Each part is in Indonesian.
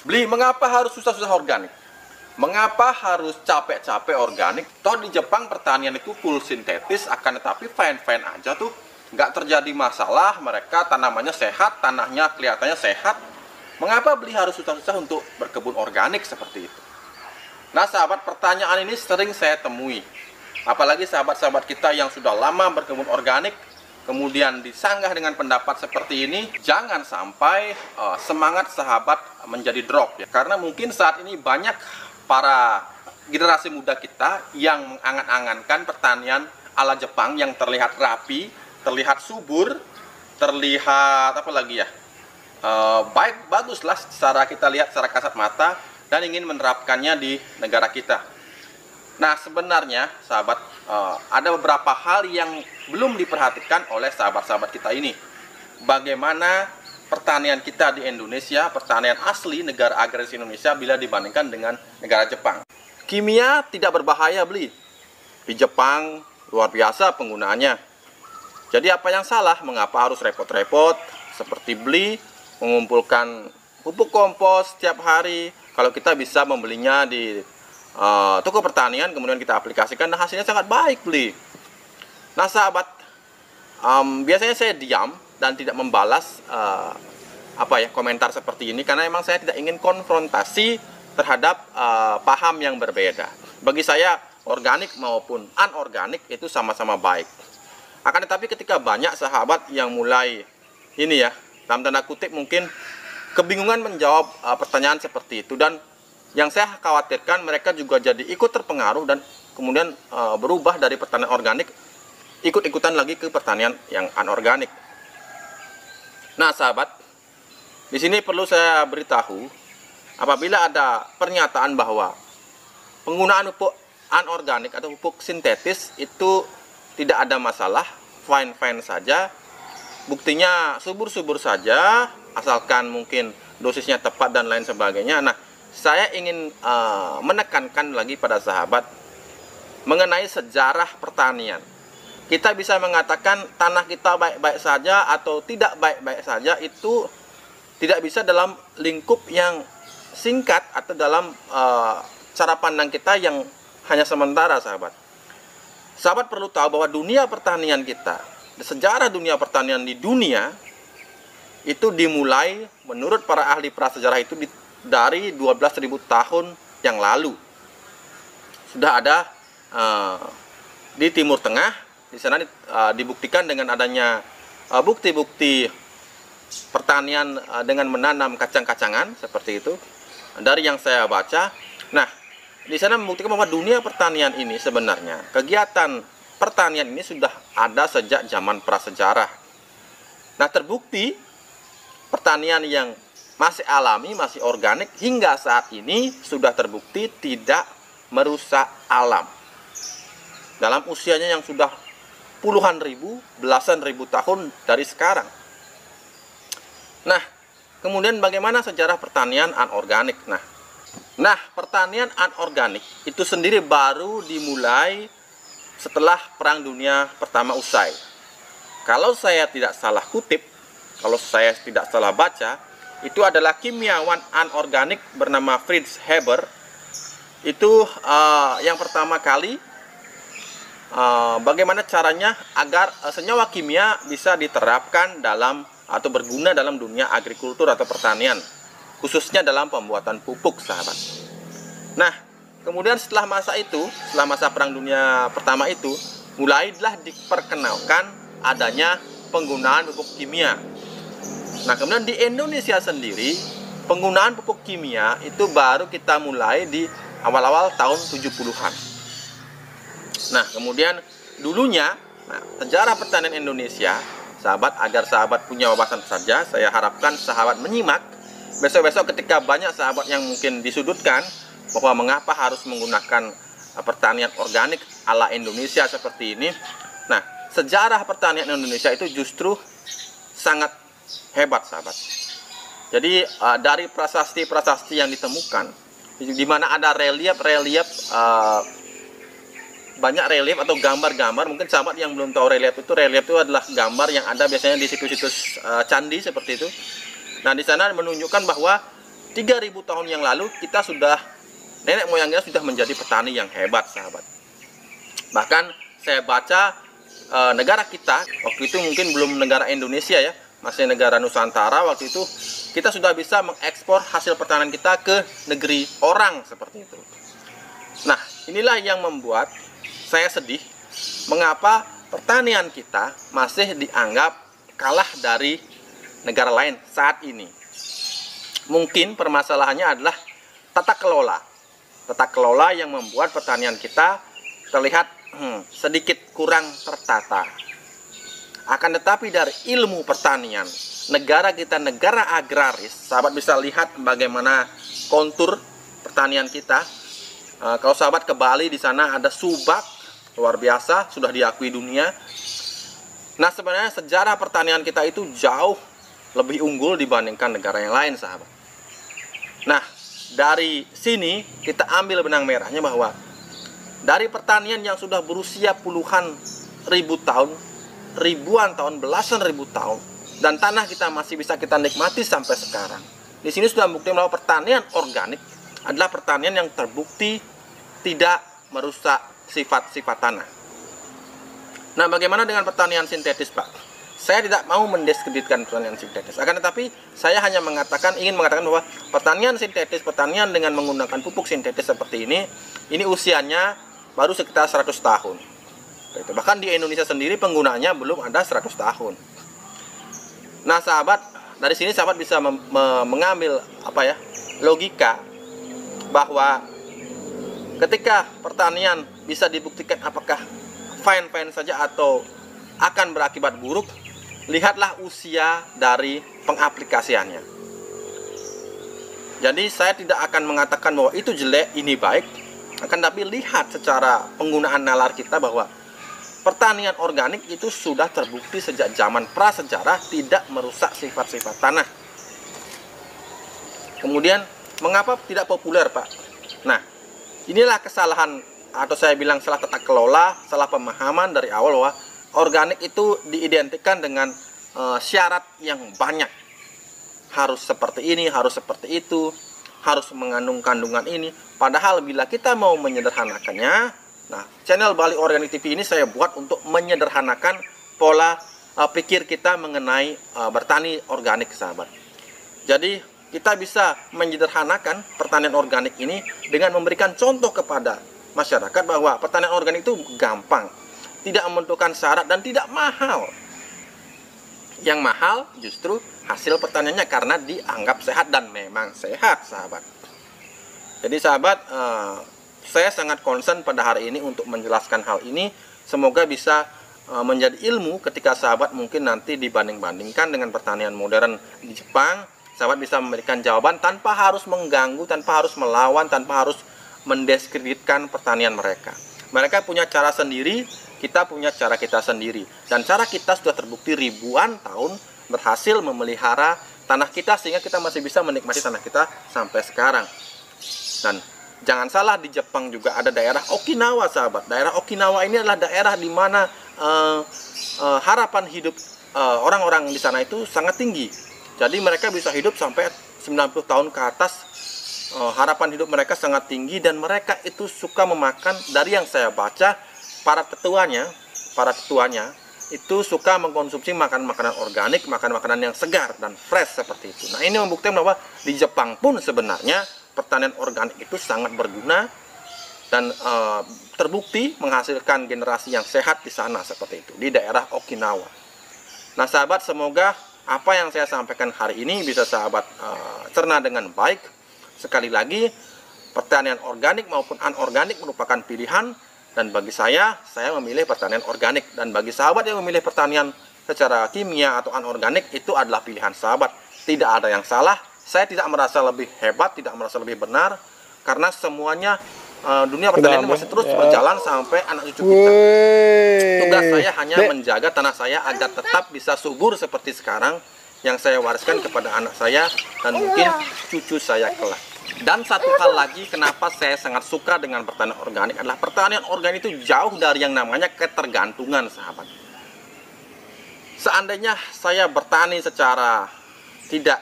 Beli, mengapa harus susah-susah organik? Mengapa harus capek-capek organik? Toh di Jepang pertanian itu full sintetis, akan tetapi fine-fine aja tuh. Nggak terjadi masalah, mereka tanamannya sehat, tanahnya kelihatannya sehat. Mengapa beli harus susah-susah untuk berkebun organik seperti itu? Nah sahabat, pertanyaan ini sering saya temui. Apalagi sahabat-sahabat kita yang sudah lama berkebun organik, kemudian disanggah dengan pendapat seperti ini. Jangan sampai semangat sahabat menjadi drop ya. Karena mungkin saat ini banyak para generasi muda kita yang mengangan-angankan pertanian ala Jepang yang terlihat rapi, terlihat subur, terlihat apa lagi ya, baguslah secara kita lihat secara kasat mata, dan ingin menerapkannya di negara kita. Nah sebenarnya sahabat, ada beberapa hal yang belum diperhatikan oleh sahabat-sahabat kita ini. Bagaimana pertanian kita di Indonesia, pertanian asli negara agraris Indonesia bila dibandingkan dengan negara Jepang. Kimia tidak berbahaya beli. Di Jepang luar biasa penggunaannya. Jadi apa yang salah? Mengapa harus repot-repot seperti beli, mengumpulkan pupuk kompos setiap hari, kalau kita bisa membelinya di toko pertanian, kemudian kita aplikasikan, dan hasilnya sangat baik beli. Nah sahabat, biasanya saya diam dan tidak membalas komentar seperti ini, karena memang saya tidak ingin konfrontasi terhadap paham yang berbeda. Bagi saya organik maupun anorganik itu sama-sama baik. Akan tetapi ketika banyak sahabat yang mulai ini ya, dalam tanda kutip mungkin kebingungan menjawab pertanyaan seperti itu, dan yang saya khawatirkan mereka juga jadi ikut terpengaruh dan kemudian berubah dari pertanian organik ikut-ikutan lagi ke pertanian yang anorganik. Nah sahabat, di sini perlu saya beritahu, apabila ada pernyataan bahwa penggunaan pupuk anorganik atau pupuk sintetis itu tidak ada masalah, fine-fine saja, buktinya subur-subur saja, asalkan mungkin dosisnya tepat dan lain sebagainya. Nah, saya ingin menekankan lagi pada sahabat mengenai sejarah pertanian. Kita bisa mengatakan tanah kita baik-baik saja atau tidak baik-baik saja, itu tidak bisa dalam lingkup yang singkat atau dalam cara pandang kita yang hanya sementara sahabat. Sahabat perlu tahu bahwa dunia pertanian kita, sejarah dunia pertanian di dunia itu dimulai menurut para ahli prasejarah itu dari 12.000 tahun yang lalu. Sudah ada di Timur Tengah. Di sana dibuktikan dengan adanya bukti-bukti pertanian dengan menanam kacang-kacangan seperti itu. Dari yang saya baca, nah di sana membuktikan bahwa dunia pertanian ini sebenarnya kegiatan pertanian ini sudah ada sejak zaman prasejarah. Nah terbukti pertanian yang masih alami, masih organik hingga saat ini sudah terbukti tidak merusak alam. Dalam usianya yang sudah puluhan ribu, belasan ribu tahun dari sekarang. Nah, kemudian bagaimana sejarah pertanian anorganik? Nah, pertanian anorganik itu sendiri baru dimulai setelah Perang Dunia Pertama usai. Kalau saya tidak salah kutip, kalau saya tidak salah baca, itu adalah kimiawan anorganik bernama Fritz Haber. Itu yang pertama kali bagaimana caranya agar senyawa kimia bisa diterapkan dalam atau berguna dalam dunia agrikultur atau pertanian, khususnya dalam pembuatan pupuk sahabat. Nah kemudian setelah masa Perang Dunia Pertama itu, mulailah diperkenalkan adanya penggunaan pupuk kimia. Nah kemudian di Indonesia sendiri penggunaan pupuk kimia itu baru kita mulai di awal-awal tahun 70-an. Nah kemudian dulunya sejarah pertanian Indonesia sahabat, agar sahabat punya wawasan saja, saya harapkan sahabat menyimak. Besok-besok ketika banyak sahabat yang mungkin disudutkan bahwa mengapa harus menggunakan pertanian organik ala Indonesia seperti ini. Nah sejarah pertanian Indonesia itu justru sangat hebat sahabat. Jadi dari prasasti-prasasti yang ditemukan, di mana ada relief-relief, banyak relief atau gambar-gambar. Mungkin sahabat yang belum tahu relief itu adalah gambar yang ada biasanya di situs-situs candi seperti itu. Nah di sana menunjukkan bahwa 3.000 tahun yang lalu kita sudah, nenek moyang kita sudah menjadi petani yang hebat, sahabat. Bahkan saya baca negara kita waktu itu mungkin belum negara Indonesia ya, masih negara Nusantara. Waktu itu kita sudah bisa mengekspor hasil pertanian kita ke negeri orang seperti itu. Nah, inilah yang membuat saya sedih mengapa pertanian kita masih dianggap kalah dari negara lain saat ini. Mungkin permasalahannya adalah tata kelola. Tata kelola yang membuat pertanian kita terlihat sedikit kurang tertata. Akan tetapi dari ilmu pertanian, negara kita negara agraris, sahabat bisa lihat bagaimana kontur pertanian kita. Kalau sahabat ke Bali, di sana ada subak luar biasa, sudah diakui dunia. Nah, sebenarnya sejarah pertanian kita itu jauh lebih unggul dibandingkan negara yang lain, sahabat. Nah, dari sini kita ambil benang merahnya bahwa dari pertanian yang sudah berusia puluhan ribu tahun, ribuan tahun, belasan ribu tahun, dan tanah kita masih bisa kita nikmati sampai sekarang. Di sini sudah membuktikan bahwa pertanian organik adalah pertanian yang terbukti tidak merusak sifat-sifat tanah. Nah, bagaimana dengan pertanian sintetis, Pak? Saya tidak mau mendiskreditkan pertanian sintetis. Akan tetapi saya hanya ingin mengatakan bahwa pertanian sintetis, pertanian dengan menggunakan pupuk sintetis seperti ini usianya baru sekitar 100 tahun. Bahkan di Indonesia sendiri penggunaannya belum ada 100 tahun. Nah, sahabat, dari sini sahabat bisa mengambil logika bahwa ketika pertanian bisa dibuktikan apakah fine-fine saja atau akan berakibat buruk, lihatlah usia dari pengaplikasiannya. Jadi saya tidak akan mengatakan bahwa itu jelek, ini baik, akan tapi lihat secara penggunaan nalar kita bahwa pertanian organik itu sudah terbukti sejak zaman prasejarah tidak merusak sifat-sifat tanah. Kemudian, mengapa tidak populer, Pak? Nah, inilah kesalahan, atau saya bilang salah tata kelola, salah pemahaman dari awal bahwa organik itu diidentikan dengan syarat yang banyak. Harus seperti ini, harus seperti itu, harus mengandung kandungan ini. Padahal bila kita mau menyederhanakannya, nah, channel Bali Organic TV ini saya buat untuk menyederhanakan pola pikir kita mengenai bertani organik, sahabat. Jadi kita bisa menyederhanakan pertanian organik ini dengan memberikan contoh kepada masyarakat bahwa pertanian organik itu gampang, tidak membutuhkan syarat dan tidak mahal. Yang mahal justru hasil pertaniannya karena dianggap sehat dan memang sehat, sahabat. Jadi sahabat, saya sangat concern pada hari ini untuk menjelaskan hal ini. Semoga bisa menjadi ilmu ketika sahabat mungkin nanti dibanding-bandingkan dengan pertanian modern di Jepang. Sahabat bisa memberikan jawaban tanpa harus mengganggu, tanpa harus melawan, tanpa harus mendiskreditkan pertanian mereka. Mereka punya cara sendiri, kita punya cara kita sendiri. Dan cara kita sudah terbukti ribuan tahun berhasil memelihara tanah kita sehingga kita masih bisa menikmati tanah kita sampai sekarang. Dan jangan salah, di Jepang juga ada daerah Okinawa, sahabat. Daerah Okinawa ini adalah daerah di mana harapan hidup orang-orang di sana itu sangat tinggi. Jadi mereka bisa hidup sampai 90 tahun ke atas. Harapan hidup mereka sangat tinggi dan mereka itu suka memakan, dari yang saya baca, para tetuanya itu suka mengkonsumsi makanan organik, makanan yang segar dan fresh seperti itu. Nah, ini membuktikan bahwa di Jepang pun sebenarnya pertanian organik itu sangat berguna dan terbukti menghasilkan generasi yang sehat di sana seperti itu, di daerah Okinawa. Nah, sahabat, semoga apa yang saya sampaikan hari ini bisa sahabat cerna dengan baik. Sekali lagi, pertanian organik maupun anorganik merupakan pilihan, dan bagi saya memilih pertanian organik, dan bagi sahabat yang memilih pertanian secara kimia atau anorganik, itu adalah pilihan sahabat. Tidak ada yang salah. Saya tidak merasa lebih hebat, tidak merasa lebih benar, karena semuanya dunia pertanian masih terus berjalan sampai anak cucu kita. Tugas saya hanya menjaga tanah saya agar tetap bisa subur seperti sekarang, yang saya wariskan kepada anak saya dan mungkin cucu saya kelak. Dan satu hal lagi, kenapa saya sangat suka dengan pertanian organik adalah pertanian organik itu jauh dari yang namanya ketergantungan, sahabat. Seandainya saya bertani secara tidak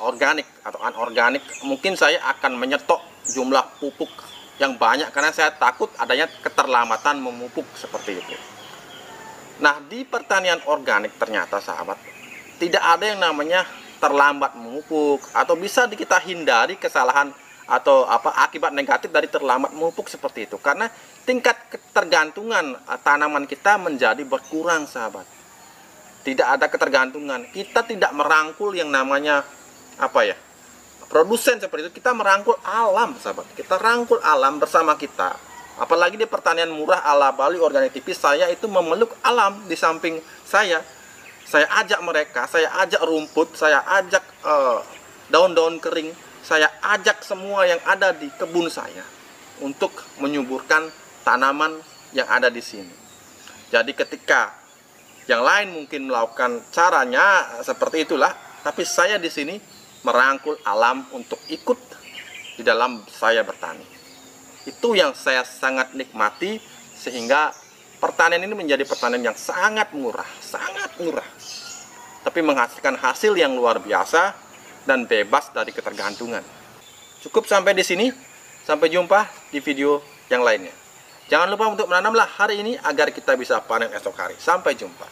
organik atau anorganik, mungkin saya akan menyetok jumlah pupuk yang banyak karena saya takut adanya keterlambatan memupuk seperti itu. Nah, di pertanian organik ternyata sahabat, tidak ada yang namanya terlambat memupuk, atau bisa kita hindari kesalahan atau akibat negatif dari terlambat memupuk seperti itu, karena tingkat ketergantungan tanaman kita menjadi berkurang sahabat. Tidak ada ketergantungan, kita tidak merangkul yang namanya produsen seperti itu, kita merangkul alam sahabat, kita rangkul alam bersama kita. Apalagi di pertanian murah ala Bali Organik Tipis, saya itu memeluk alam di samping saya ajak mereka, saya ajak rumput, saya ajak daun-daun kering, saya ajak semua yang ada di kebun saya untuk menyuburkan tanaman yang ada di sini. Jadi ketika yang lain mungkin melakukan caranya seperti itulah, tapi saya di sini merangkul alam untuk ikut di dalam saya bertani. Itu yang saya sangat nikmati, sehingga pertanian ini menjadi pertanian yang sangat murah, tapi menghasilkan hasil yang luar biasa dan bebas dari ketergantungan. Cukup sampai di sini. Sampai jumpa di video yang lainnya. Jangan lupa untuk menanamlah hari ini agar kita bisa panen esok hari. Sampai jumpa.